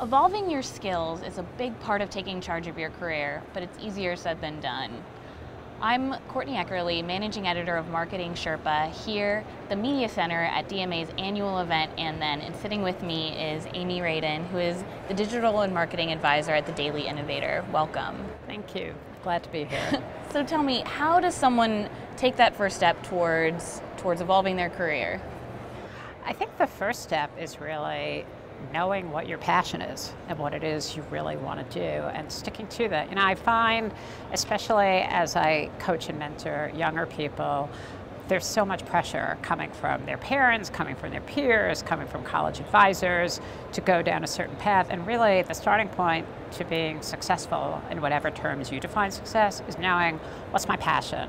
Evolving your skills is a big part of taking charge of your career, but it's easier said than done. I'm Courtney Eckerle, Managing Editor of MarketingSherpa here, the Media Center at DMA's annual event, and sitting with me is Amy Radin, who is the Digital and Marketing Advisor at the Daily Innovator. Welcome. Thank you. Glad to be here. So tell me, how does someone take that first step towards evolving their career? I think the first step is really knowing what your passion is and what it is you really want to do and sticking to that. You know, I find, especially as I coach and mentor younger people, there's so much pressure coming from their parents, coming from their peers, coming from college advisors to go down a certain path. And really the starting point to being successful in whatever terms you define success is knowing what's my passion,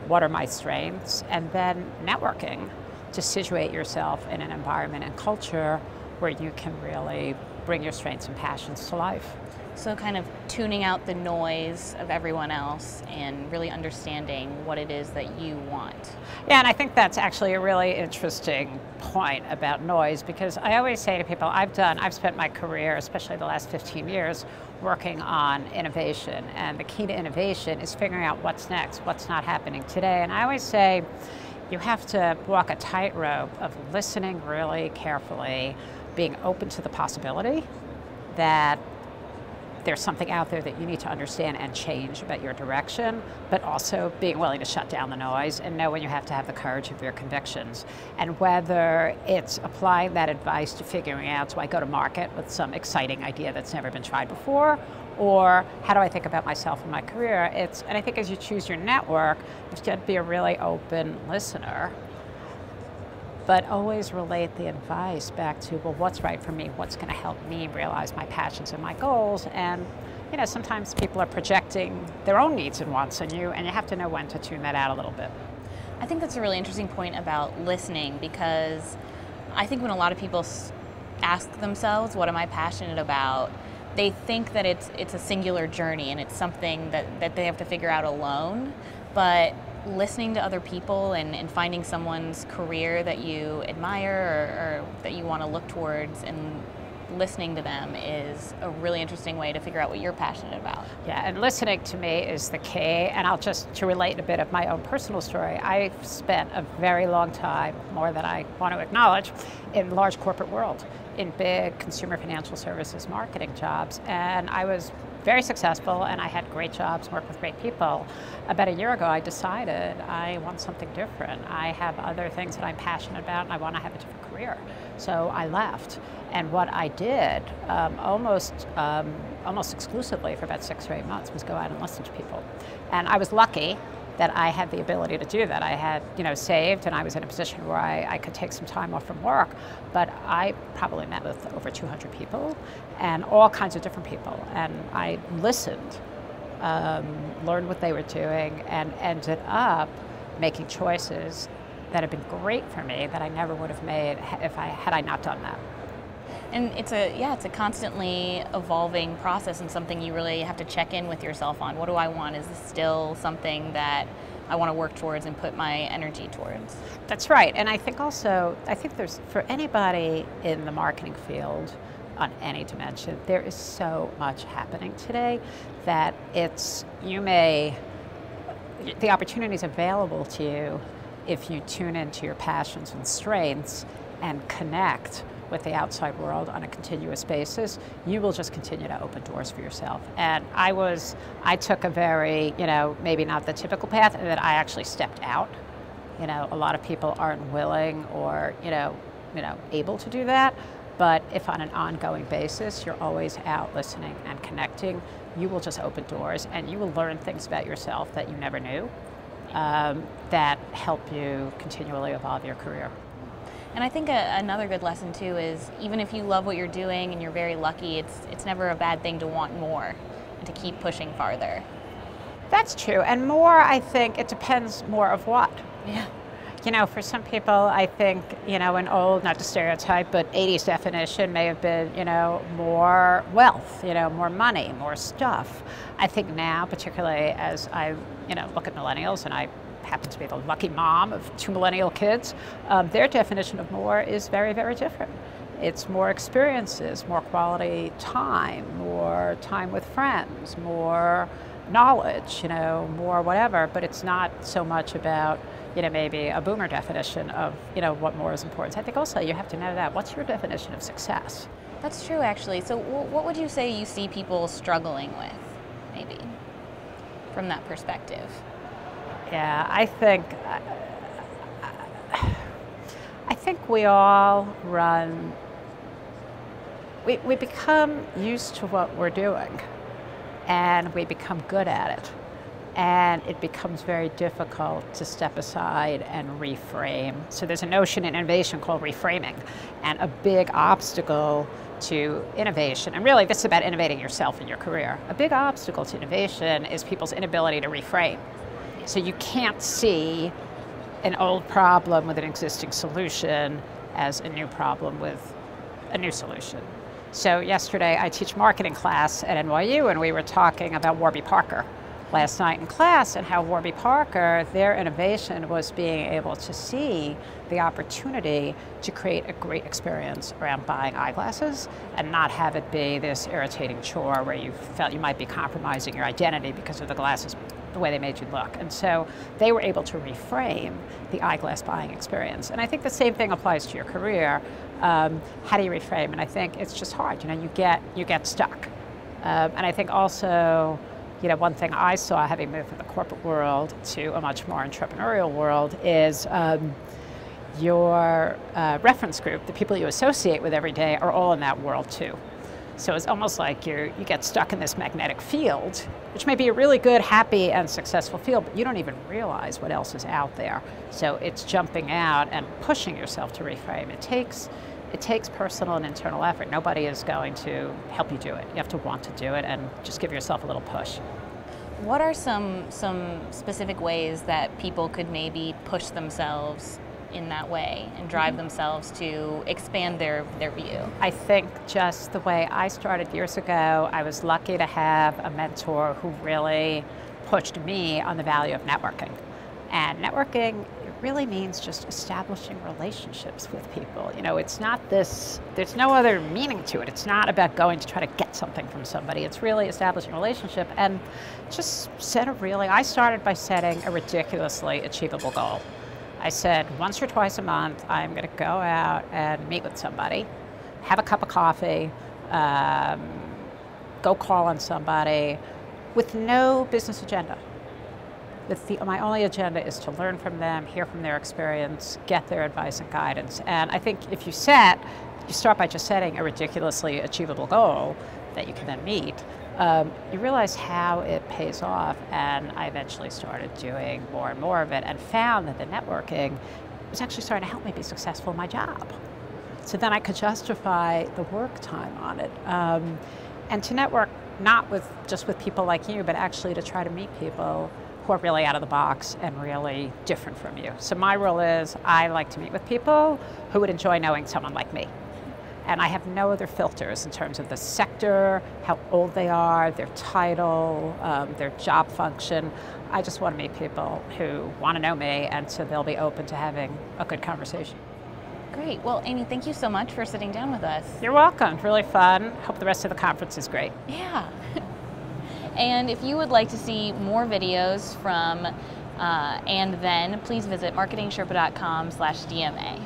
what are my strengths, and then networking to situate yourself in an environment and culture where you can really bring your strengths and passions to life. So kind of tuning out the noise of everyone else and really understanding what it is that you want. Yeah, and I think that's actually a really interesting point about noise, because I always say to people, I've spent my career, especially the last 15 years, working on innovation, and the key to innovation is figuring out what's next, what's not happening today. And I always say you have to walk a tightrope of listening really carefully, being open to the possibility that there's something out there that you need to understand and change about your direction, but also being willing to shut down the noise and know when you have to have the courage of your convictions. And whether it's applying that advice to figuring out, do I go to market with some exciting idea that's never been tried before, or how do I think about myself and my career? And I think as you choose your network, you've got to be a really open listener, but always relate the advice back to, well, what's right for me? What's going to help me realize my passions and my goals? And you know, sometimes people are projecting their own needs and wants on you, and you have to know when to tune that out a little bit. I think that's a really interesting point about listening, because I think when a lot of people ask themselves, what am I passionate about? They think that it's a singular journey and it's something that they have to figure out alone. But listening to other people and finding someone's career that you admire or that you want to look towards and listening to them is a really interesting way to figure out what you're passionate about. Yeah, and listening to me is the key. And I'll to relate a bit of my own personal story. I've spent a very long time, more than I want to acknowledge, in the large corporate world, in big consumer financial services marketing jobs. And I was very successful, and I had great jobs, worked with great people. About a year ago, I decided I want something different. I have other things that I'm passionate about, and I want to have a different career. So I left. And what I did almost exclusively for about 6 or 8 months was go out and listen to people. And I was lucky that I had the ability to do that. I had, saved, and I was in a position where I could take some time off from work, but I probably met with over 200 people and all kinds of different people. And I listened, learned what they were doing, and ended up making choices that have been great for me that I never would have made had I not done that. And it's a constantly evolving process, and something you really have to check in with yourself on. What do I want? Is this still something that I want to work towards and put my energy towards? That's right. And I think there's, for anybody in the marketing field on any dimension, there is so much happening today that the opportunity is available to you if you tune into your passions and strengths and connect with the outside world on a continuous basis. You will just continue to open doors for yourself. And I took a very, maybe not the typical path, and that I actually stepped out. A lot of people aren't willing or, able to do that. But if on an ongoing basis, you're always out listening and connecting, you will just open doors, and you will learn things about yourself that you never knew that help you continually evolve your career. And I think another good lesson too is, even if you love what you're doing and you're very lucky, it's never a bad thing to want more and to keep pushing farther. That's true. And more, I think, it depends more of what. Yeah. For some people, I think, an old, not to stereotype, but 80s definition may have been, more wealth, more money, more stuff. I think now, particularly as I, look at millennials, and I happen to be the lucky mom of 2 millennial kids, their definition of more is very, very different. It's more experiences, more quality time, more time with friends, more knowledge, more whatever, but it's not so much about, maybe a boomer definition of, what more is important. I think also you have to know that. What's your definition of success? That's true, actually. So what would you say you see people struggling with, maybe, from that perspective? Yeah, I think we all run, we become used to what we're doing, and we become good at it. And it becomes very difficult to step aside and reframe. So there's a notion in innovation called reframing, and a big obstacle to innovation, and really this is about innovating yourself in your career. A big obstacle to innovation is people's inability to reframe. So you can't see an old problem with an existing solution as a new problem with a new solution. So yesterday I teach marketing class at NYU, and we were talking about Warby Parker last night in class, and how Warby Parker, their innovation was being able to see the opportunity to create a great experience around buying eyeglasses and not have it be this irritating chore where you felt you might be compromising your identity because of the glasses, the way they made you look. And so they were able to reframe the eyeglass buying experience. And I think the same thing applies to your career. How do you reframe? And I think it's just hard. You get stuck. And I think also, one thing I saw having moved from the corporate world to a much more entrepreneurial world is your reference group, the people you associate with every day, are all in that world too. So it's almost like you get stuck in this magnetic field, which may be a really good, happy, and successful field, but you don't even realize what else is out there. So it's jumping out and pushing yourself to reframe. It takes personal and internal effort. Nobody is going to help you do it. You have to want to do it and just give yourself a little push. What are some specific ways that people could maybe push themselves in that way and drive themselves to expand their view? I think just the way I started years ago, I was lucky to have a mentor who really pushed me on the value of networking. And networking, it really means just establishing relationships with people. It's not this, there's no other meaning to it. It's not about going to try to get something from somebody. It's really establishing a relationship, and just I started by setting a ridiculously achievable goal. I said once or twice a month, I'm going to go out and meet with somebody, have a cup of coffee, go call on somebody with no business agenda. My only agenda is to learn from them, hear from their experience, get their advice and guidance. And I think if you start by just setting a ridiculously achievable goal that you can then meet, you realize how it pays off. And I eventually started doing more and more of it, and found that the networking was actually starting to help me be successful in my job. So then I could justify the work time on it. And to network not just with people like you, but actually to try to meet people who are really out of the box and really different from you. So my rule is I like to meet with people who would enjoy knowing someone like me. And I have no other filters in terms of the sector, how old they are, their title, their job function. I just want to meet people who want to know me, and so they'll be open to having a good conversation. Great. Well, Amy, thank you so much for sitting down with us. You're welcome. Really fun. Hope the rest of the conference is great. Yeah. And if you would like to see more videos from And Then, please visit MarketingSherpa.com/DMA.